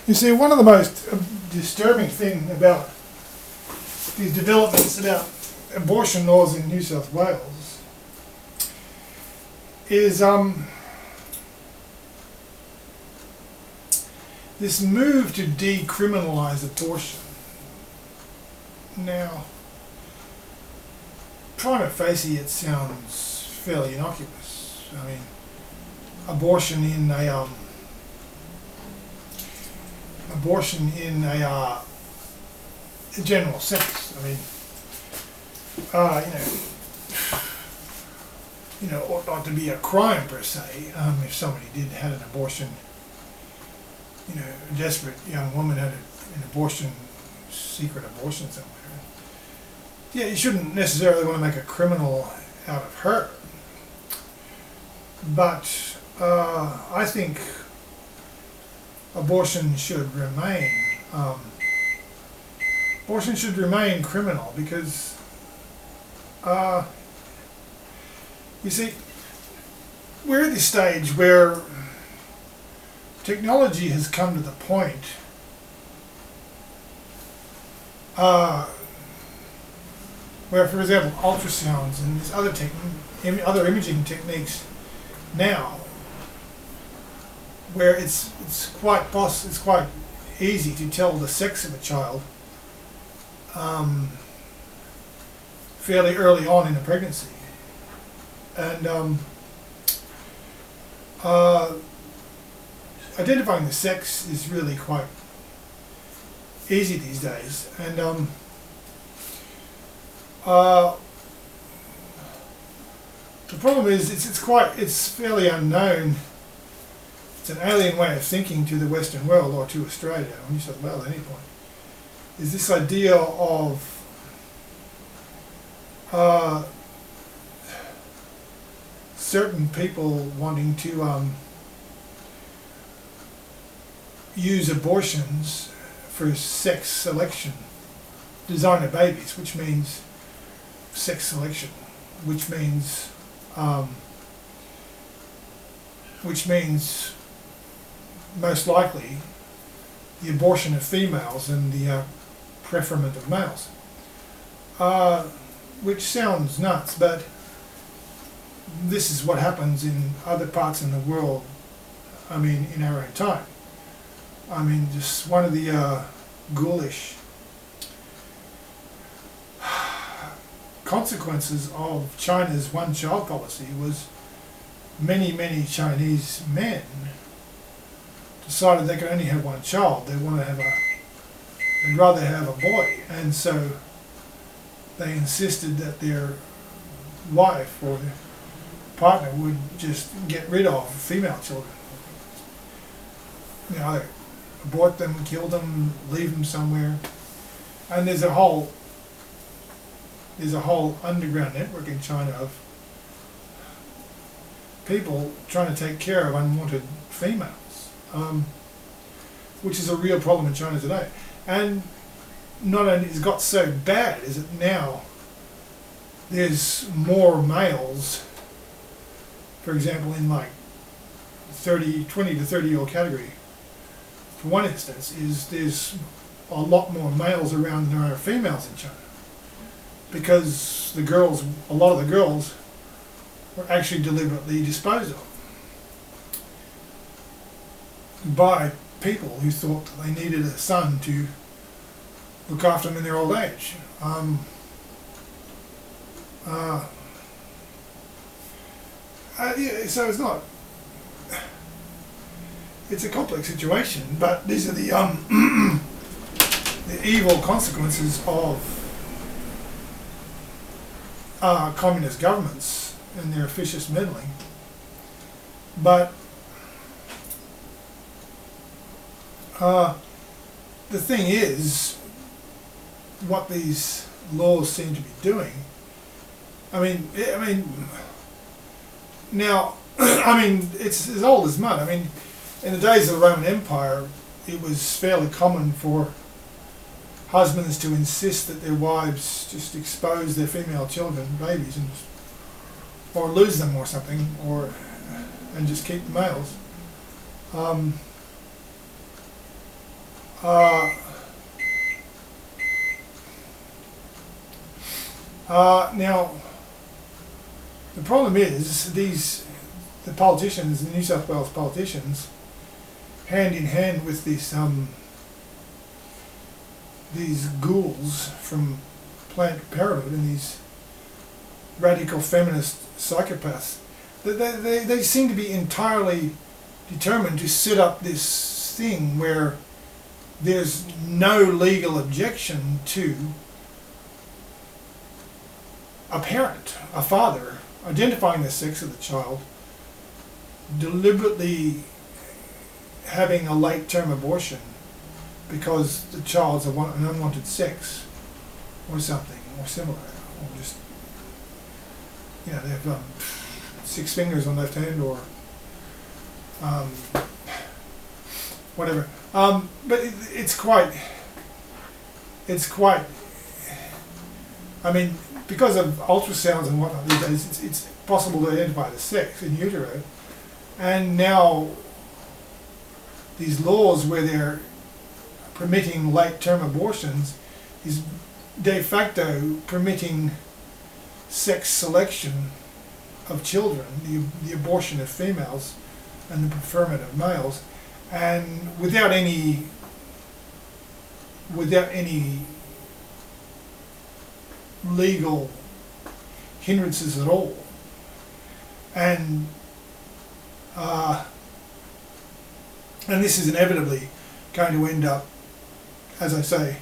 You see, one of the most disturbing thing about these developments about abortion laws in New South Wales is this move to decriminalise abortion. Now, prima facie, it sounds fairly innocuous. I mean, abortion in a general sense. I mean, ought not to be a crime per se. If somebody had an abortion, a desperate young woman had an abortion, secret abortion somewhere. Yeah, you shouldn't necessarily want to make a criminal out of her. But I think abortion should remain criminal because you see, we're at this stage where technology has come to the point where, for example, ultrasounds and these other imaging techniques now, where it's quite easy to tell the sex of a child fairly early on in a pregnancy, and identifying the sex is really quite easy these days, and the problem is it's fairly unknown. It's an alien way of thinking to the Western world or to Australia, or New South Wales at any point, is this idea of certain people wanting to use abortions for sex selection, designer babies, which means sex selection, which means most likely the abortion of females and the preferment of males, which sounds nuts, but this is what happens in other parts in the world. I mean, in our own time. I mean, just one of the ghoulish consequences of China's one-child policy was many Chinese men decided they could only have one child. They'd rather have a boy, and so they insisted that their wife or their partner would just get rid of female children. Either abort them, kill them, leave them somewhere. And there's a whole underground network in China of people trying to take care of unwanted females, which is a real problem in China today. And not only has it got so bad, is it now there's more males, for example, in like 20 to 30-year-old category. For one instance, there's a lot more males around than there are females in China, because a lot of the girls were actually deliberately disposed of by people who thought that they needed a son to look after them in their old age. So it's a complex situation, but these are the the evil consequences of communist governments and their officious meddling. But the thing is, what these laws seem to be doing, now, it's as old as mud. In the days of the Roman Empire, it was fairly common for husbands to insist that their wives just expose their female children, babies, or lose them or something, and just keep the males. Now, the problem is the politicians, the New South Wales politicians, hand in hand with these ghouls from Planned Parenthood and these radical feminist psychopaths, they seem to be entirely determined to set up this thing where there's no legal objection to a parent, a father, identifying the sex of the child, deliberately having a late-term abortion because the child's an unwanted sex or something, or similar, or just, they have 6 fingers on left hand, or whatever. But it's quite, I mean, because of ultrasounds and whatnot these days, it's possible to identify the sex in utero. And now these laws where they're permitting late-term abortions is de facto permitting sex selection of children, the abortion of females and the preferment of males, and without any legal hindrances at all. And this is inevitably going to end up, as I say,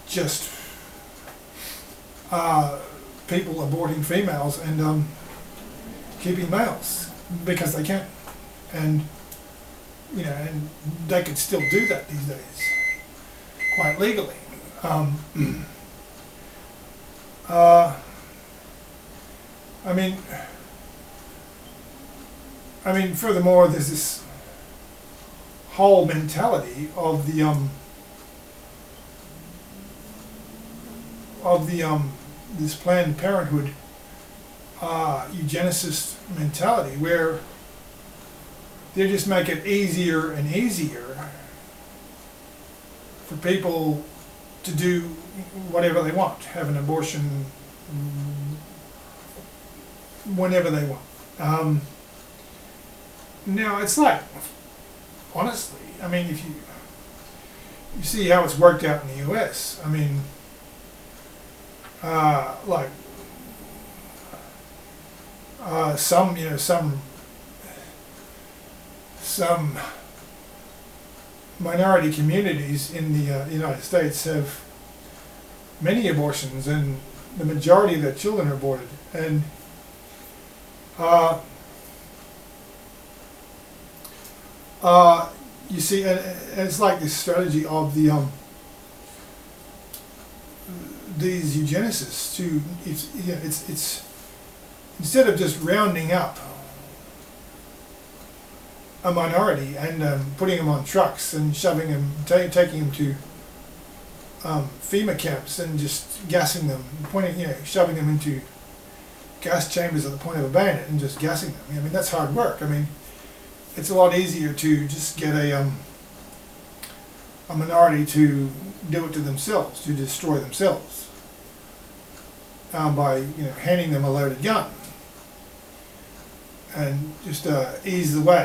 just people aborting females and keeping males because they can, and and they could still do that these days quite legally. I mean, furthermore, there's this whole mentality of this Planned Parenthood eugenicist mentality, where they just make it easier and easier for people to do whatever they want, have an abortion whenever they want. Now, it's like, honestly, I mean, if you see how it's worked out in the US, I mean, some minority communities in the United States have many abortions, and the majority of their children are aborted. And you see, and it's like this strategy of these eugenicists to it's instead of just rounding up a minority and putting them on trucks and shoving them, taking them to FEMA camps and just gassing them, shoving them into gas chambers at the point of a bayonet and just gassing them. I mean, that's hard work. I mean, it's a lot easier to just get a minority to do it to themselves, to destroy themselves, by handing them a loaded gun and just ease the way.